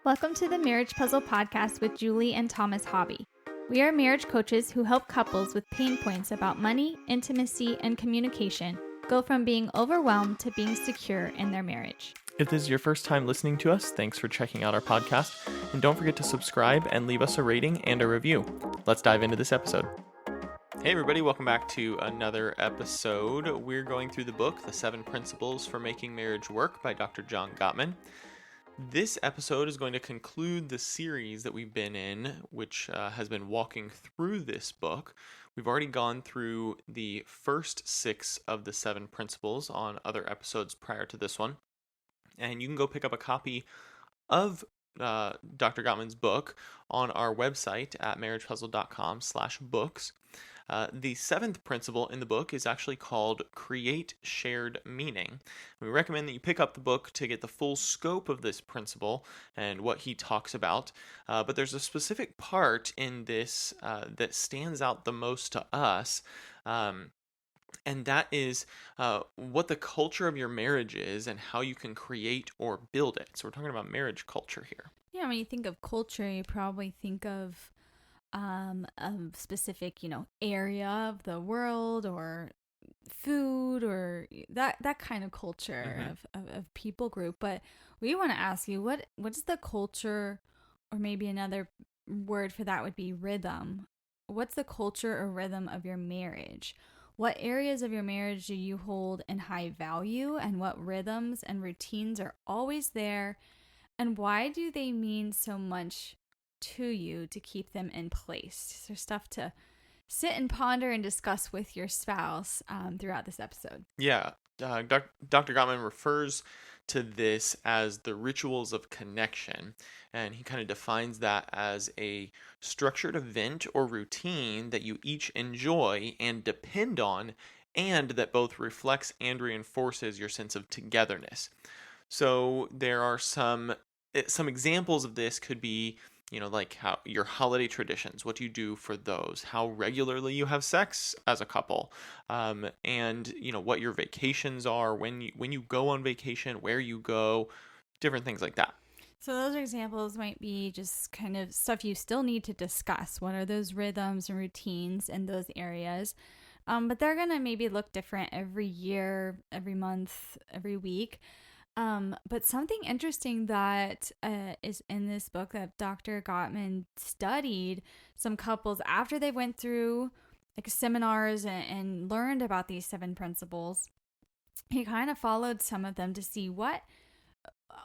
Welcome to the Marriage Puzzle Podcast with Julie and Thomas Hobby. We are marriage coaches who help couples with pain points about money, intimacy, and communication go from being overwhelmed to being secure in their marriage. If this is your first time listening to us, thanks for checking out our podcast. And don't forget to subscribe and leave us a rating and a review. Let's dive into this episode. Hey everybody, welcome back to another episode. We're going through the book, The 7 Principles for Making Marriage Work by Dr. John Gottman. This episode is going to conclude the series that we've been in, which has been walking through this book. We've already gone through the first 6 of the 7 principles on other episodes prior to this one. And you can go pick up a copy of Dr. Gottman's book on our website at marriagepuzzle.com/books. The 7th principle in the book is actually called Create Shared Meaning. We recommend that you pick up the book to get the full scope of this principle and what he talks about. But there's a specific part in this that stands out the most to us. And that is what the culture of your marriage is and how you can create or build it. So we're talking about marriage culture here. Yeah, when you think of culture, you probably think of a specific, area of the world or food or that kind of culture of people group. But we want to ask you, what's the culture, or maybe another word for that would be rhythm. What's the culture or rhythm of your marriage? What areas of your marriage do you hold in high value, and what rhythms and routines are always there, and why do they mean so much to you to keep them in place? So stuff to sit and ponder and discuss with your spouse throughout this episode. Yeah, Dr. Gottman refers to this as the rituals of connection, and he kind of defines that as a structured event or routine that you each enjoy and depend on, and that both reflects and reinforces your sense of togetherness. So there are some examples of this could be, like how your holiday traditions, what you do for those, how regularly you have sex as a couple, and what your vacations are, when you go on vacation, where you go, different things like that. So those examples might be just kind of stuff you still need to discuss. What are those rhythms and routines in those areas? But they're going to maybe look different every year, every month, every week. But something interesting that is in this book that Dr. Gottman studied some couples after they went through like seminars and learned about these 7 principles. He kind of followed some of them to see what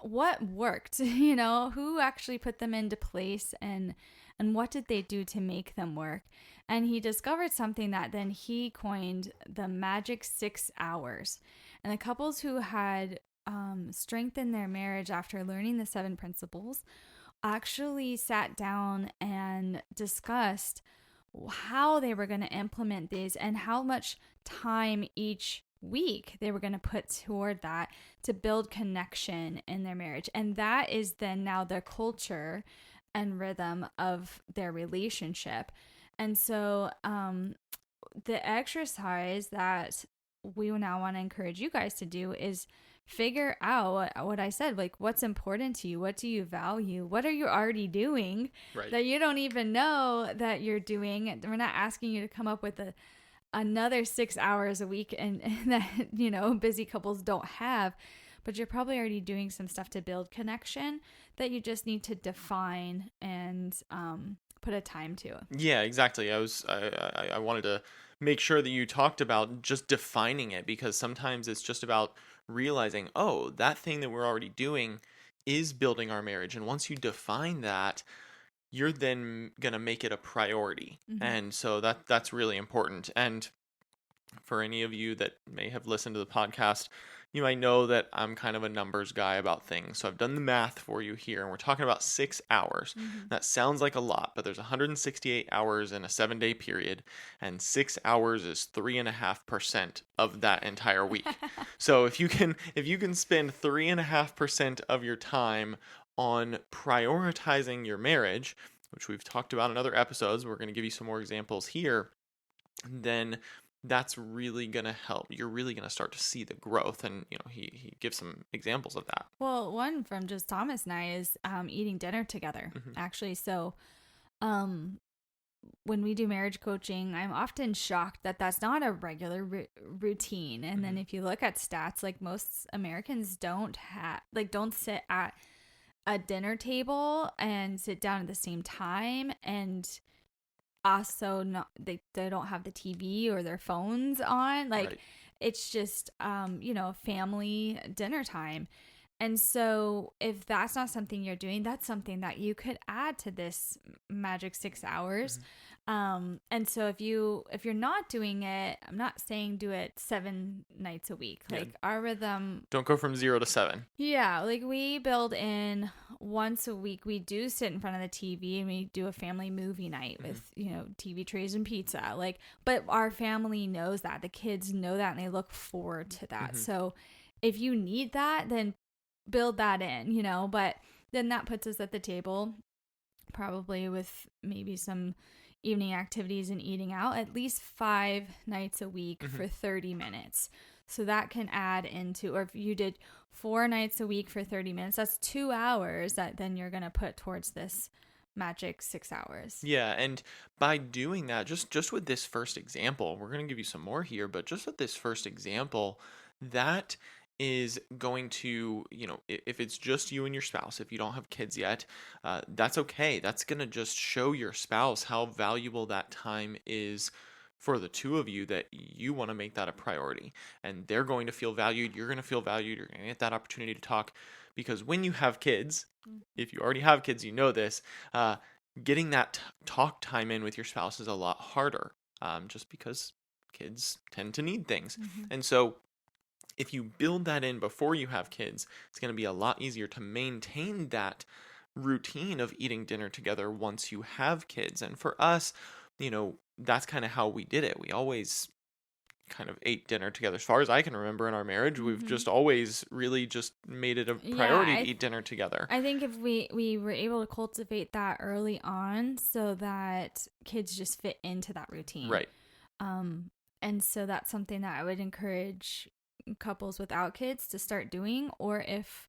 worked, who actually put them into place and what did they do to make them work. And he discovered something that then he coined the magic 6 hours. And the couples who had strengthened their marriage after learning the 7 principles actually sat down and discussed how they were going to implement these and how much time each week they were going to put toward that to build connection in their marriage. And that is then now the culture and rhythm of their relationship. And so the exercise that we now want to encourage you guys to do is figure out what I said, like what's important to you, what do you value, what are you already doing that you don't even know that you're doing. We're not asking you to come up with another 6 hours a week and that busy couples don't have, but you're probably already doing some stuff to build connection that you just need to define and put a time to. Yeah, exactly. I wanted to make sure that you talked about just defining it, because sometimes it's just about realizing, oh, that thing that we're already doing is building our marriage. And once you define that, you're then going to make it a priority. And so that's really important. And for any of you that may have listened to the podcast, you might know that I'm kind of a numbers guy about things. So I've done the math for you here, and we're talking about 6 hours. That sounds like a lot, but there's 168 hours in a 7-day period, and 6 hours is 3.5% of that entire week. So if you can spend 3.5% of your time on prioritizing your marriage, which we've talked about in other episodes, we're going to give you some more examples here, then that's really going to help. You're really going to start to see the growth. And, he gives some examples of that. Well, one from just Thomas and I is eating dinner together, actually. So when we do marriage coaching, I'm often shocked that that's not a regular routine. And then if you look at stats, like most Americans don't sit at a dinner table and sit down at the same time, and also not they don't have the TV or their phones on. Like Right. It's just family dinner time. And so if that's not something you're doing, that's something that you could add to this magic 6 hours. And so if you're not doing it, I'm not saying do it 7 nights a week. Yeah. Like our rhythm. Don't go from 0 to 7. Yeah. Like we build in once a week, we do sit in front of the TV and we do a family movie night with, TV trays and pizza. But our family knows that, the kids know that, and they look forward to that. So if you need that, then build that in, but then that puts us at the table probably with maybe some evening activities and eating out at least 5 nights a week for 30 minutes. So that can add into, or if you did 4 nights a week for 30 minutes, that's 2 hours that then you're going to put towards this magic 6 hours. Yeah, and by doing that, just with this first example, we're going to give you some more here, but just with this first example, that is going to, if it's just you and your spouse, if you don't have kids yet, that's okay. That's going to just show your spouse how valuable that time is for the two of you, that you want to make that a priority, and they're going to feel valued. You're going to feel valued. You're going to get that opportunity to talk, because when you have kids, if you already have kids, you know this, getting that talk time in with your spouse is a lot harder, just because kids tend to need things. And so if you build that in before you have kids, it's going to be a lot easier to maintain that routine of eating dinner together once you have kids. And for us, that's kind of how we did it. We always kind of ate dinner together. As far as I can remember in our marriage, we've just always really just made it a priority to eat dinner together. I think if we were able to cultivate that early on, so that kids just fit into that routine. Right. And so that's something that I would encourage couples without kids to start doing. Or if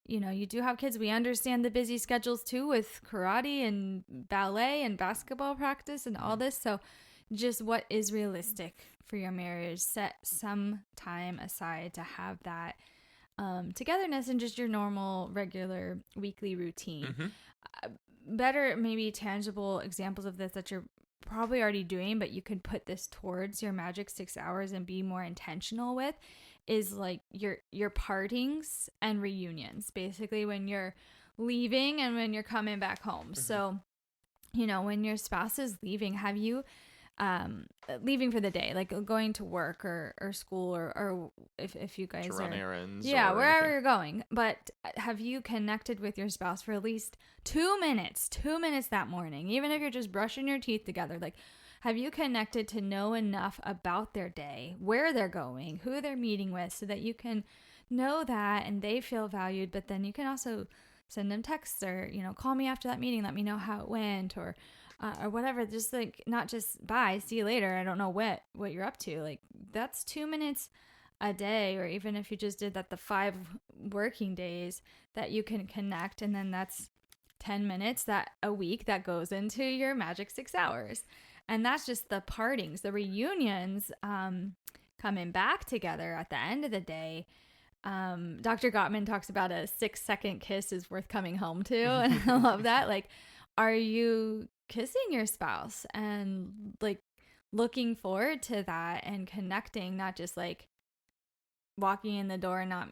you do have kids, we understand the busy schedules too, with karate and ballet and basketball practice and all this. So just what is realistic for your marriage, set some time aside to have that togetherness and just your normal regular weekly routine. Better maybe tangible examples of this that you're probably already doing, but you could put this towards your magic 6 hours and be more intentional with, is like your partings and reunions, basically when you're leaving and when you're coming back home. So, when your spouse is leaving, have you leaving for the day, like going to work or school, or if you guys to run errands, wherever you're going, but have you connected with your spouse for at least 2 minutes that morning, even if you're just brushing your teeth together? Like, have you connected to know enough about their day, where they're going, who they're meeting with, so that you can know that and they feel valued? But then you can also send them texts, or call me after that meeting, let me know how it went, or whatever. Just like, not just bye, see you later, I don't know what you're up to. Like, that's 2 minutes a day, or even if you just did that the 5 working days, that you can connect, and then that's 10 minutes that a week that goes into your magic 6 hours. And that's just the partings, the reunions, coming back together at the end of the day. Dr. Gottman talks about a 6-second kiss is worth coming home to. And I love that. Like, are you kissing your spouse and like looking forward to that and connecting, not just like walking in the door and not,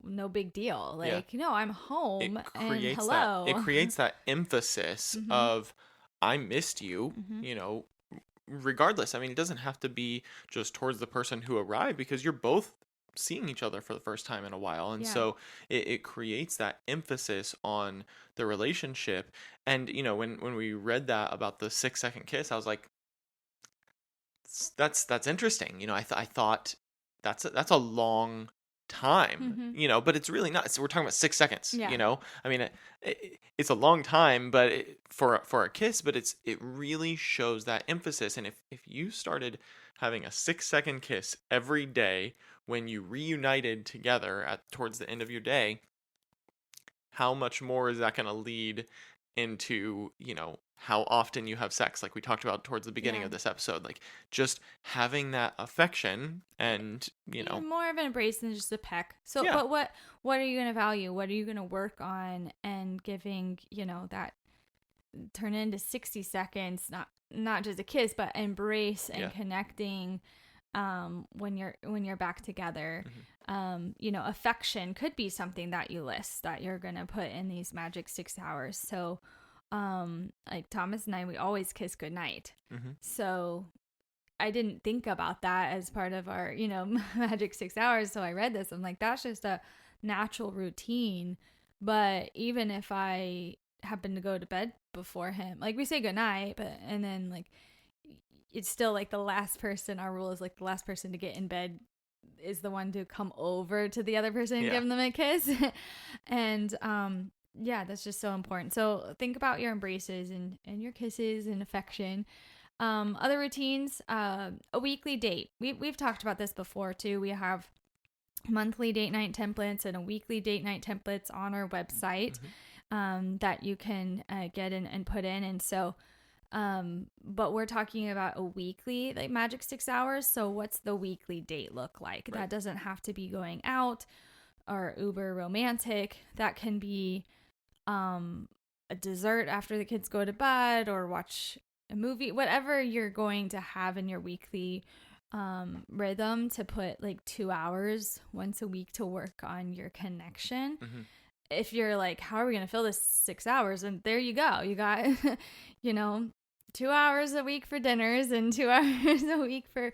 no big deal. Like, I'm home and hello. It creates that emphasis of, I missed you, regardless. I mean, it doesn't have to be just towards the person who arrived, because you're both seeing each other for the first time in a while. And so it creates that emphasis on the relationship. And, when we read that about the 6-second kiss, I was like, that's interesting. I thought that's a long time, but it's really not. So we're talking about 6 seconds, I mean, it's a long time, but for a kiss, but it really shows that emphasis. And if you started having a 6-second kiss every day when you reunited together towards the end of your day, how much more is that going to lead into, how often you have sex, like we talked about towards the beginning Yeah. of this episode, like just having that affection and, Even more of an embrace than just a peck. So, Yeah. but what are you going to value? What are you going to work on? And giving, that turn into 60 seconds, not just a kiss, but embrace and Yeah. connecting when you're back together. Mm-hmm. Affection could be something that you list that you're going to put in these magic 6 hours. So like Thomas and I, we always kiss goodnight. Mm-hmm. So I didn't think about that as part of our, magic 6 hours. So I read this. I'm like, that's just a natural routine. But even if I happen to go to bed before him, like we say goodnight, and then like it's still like the last person, our rule is like the last person to get in bed is the one to come over to the other person and give them a kiss. And yeah, that's just so important. So think about your embraces and your kisses and affection. Other routines, a weekly date. We've talked about this before too. We have monthly date night templates and a weekly date night templates on our website that you can get in and put in. And so, but we're talking about a weekly, like magic 6 hours. So what's the weekly date look like? Right. That doesn't have to be going out or uber romantic. That can be a dessert after the kids go to bed or watch a movie, whatever you're going to have in your weekly rhythm, to put like 2 hours once a week to work on your connection. If you're like, how are we going to fill this 6 hours? And there you go. You got, 2 hours a week for dinners and 2 hours a week for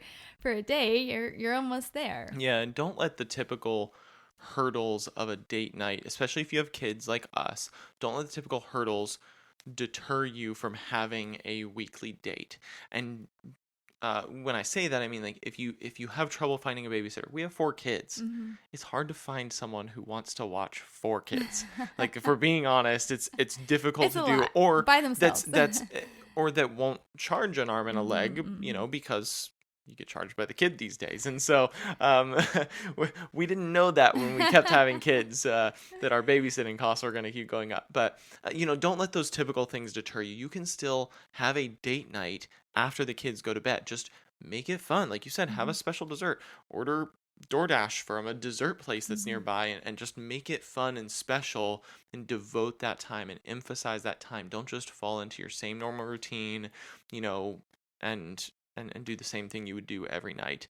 a day. You're almost there. Yeah. And don't let the typical hurdles of a date night, especially if you have kids like us, don't let the typical hurdles deter you from having a weekly date. And when I say that, I mean, like, if you have trouble finding a babysitter, we have 4 kids. It's hard to find someone who wants to watch 4 kids. Like, if we're being honest, it's difficult to do, lot. or by themselves. that's or that won't charge an arm and a leg, because you get charged by the kid these days. And so we didn't know that when we kept having kids, that our babysitting costs are going to keep going up. But, don't let those typical things deter you. You can still have a date night after the kids go to bed. Just make it fun. Like you said, have a special dessert. Order DoorDash from a dessert place that's nearby, and just make it fun and special, and devote that time and emphasize that time. Don't just fall into your same normal routine, and do the same thing you would do every night.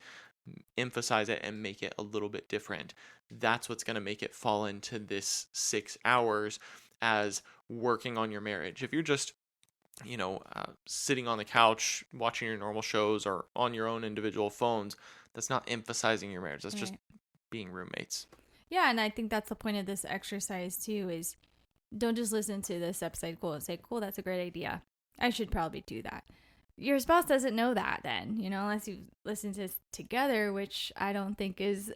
Emphasize it and make it a little bit different. That's what's going to make it fall into this 6 hours as working on your marriage. If you're just sitting on the couch watching your normal shows or on your own individual phones, that's not emphasizing your marriage. That's just being roommates. Yeah, and I think that's the point of this exercise too, is don't just listen to this episode cool and say, cool, that's a great idea, I should probably do that. Your spouse doesn't know that then, unless you listen to this together, which I don't think is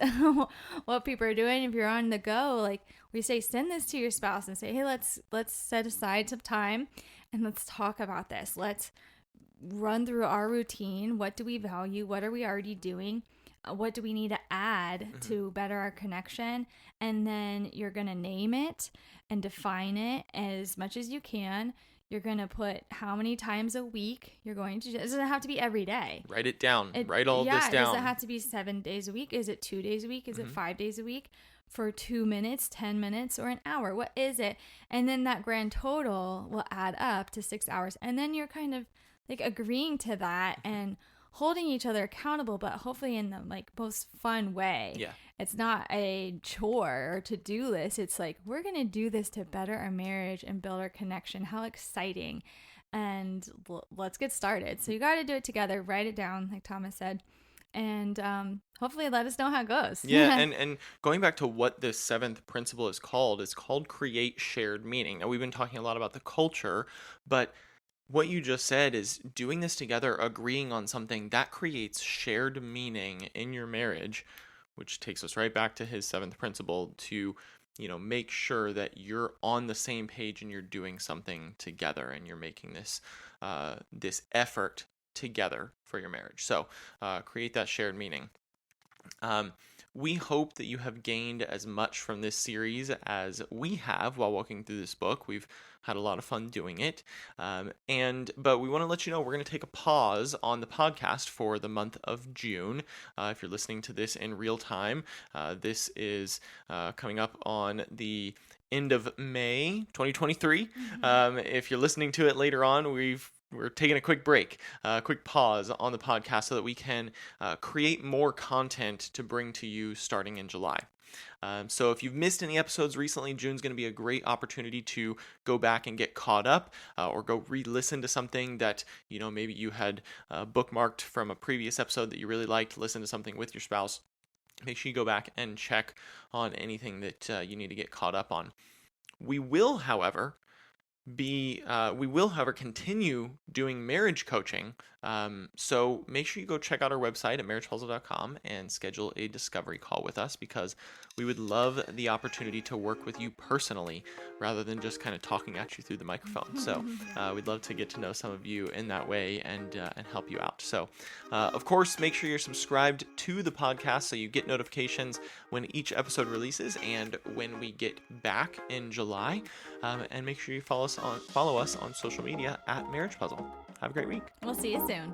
what people are doing. If you're on the go, like we say, send this to your spouse and say, hey, let's set aside some time and let's talk about this. Let's run through our routine. What do we value? What are we already doing? What do we need to add to better our connection? And then you're going to name it and define it as much as you can. You're going to put how many times a week you're going to do. It doesn't have to be every day. Write it down. Write all this down. Does it have to be 7 days a week? Is it 2 days a week? Is it 5 days a week? For 2 minutes, 10 minutes, or an hour? What is it? And then that grand total will add up to 6 hours. And then you're kind of like agreeing to that and holding each other accountable, but hopefully in the like most fun way. Yeah. It's not a chore or to-do list. It's like, we're going to do this to better our marriage and build our connection. How exciting. And let's get started. So you got to do it together. Write it down, like Thomas said. And hopefully let us know how it goes. Yeah, and going back to what this 7th principle is called, it's called create shared meaning. Now, we've been talking a lot about the culture, but what you just said is doing this together, agreeing on something, that creates shared meaning in your marriage, which takes us right back to his 7th principle to, make sure that you're on the same page and you're doing something together and you're making this effort together for your marriage. So create that shared meaning. We hope that you have gained as much from this series as we have while walking through this book. We've had a lot of fun doing it. But we want to let you know we're going to take a pause on the podcast for the month of June. If you're listening to this in real time, this is coming up on the end of May 2023. If you're listening to it later on, we're taking a quick break, a quick pause on the podcast so that we can create more content to bring to you starting in July. So if you've missed any episodes recently, June's going to be a great opportunity to go back and get caught up, or go re-listen to something that, maybe you had bookmarked from a previous episode that you really liked, listen to something with your spouse. Make sure you go back and check on anything that you need to get caught up on. We will, however, continue doing marriage coaching. So make sure you go check out our website at marriagepuzzle.com and schedule a discovery call with us, because we would love the opportunity to work with you personally rather than just kind of talking at you through the microphone. So we'd love to get to know some of you in that way and help you out. So of course, make sure you're subscribed to the podcast so you get notifications when each episode releases and when we get back in July. And make sure you follow us on social media at Marriage Puzzle. Have a great week. We'll see you soon.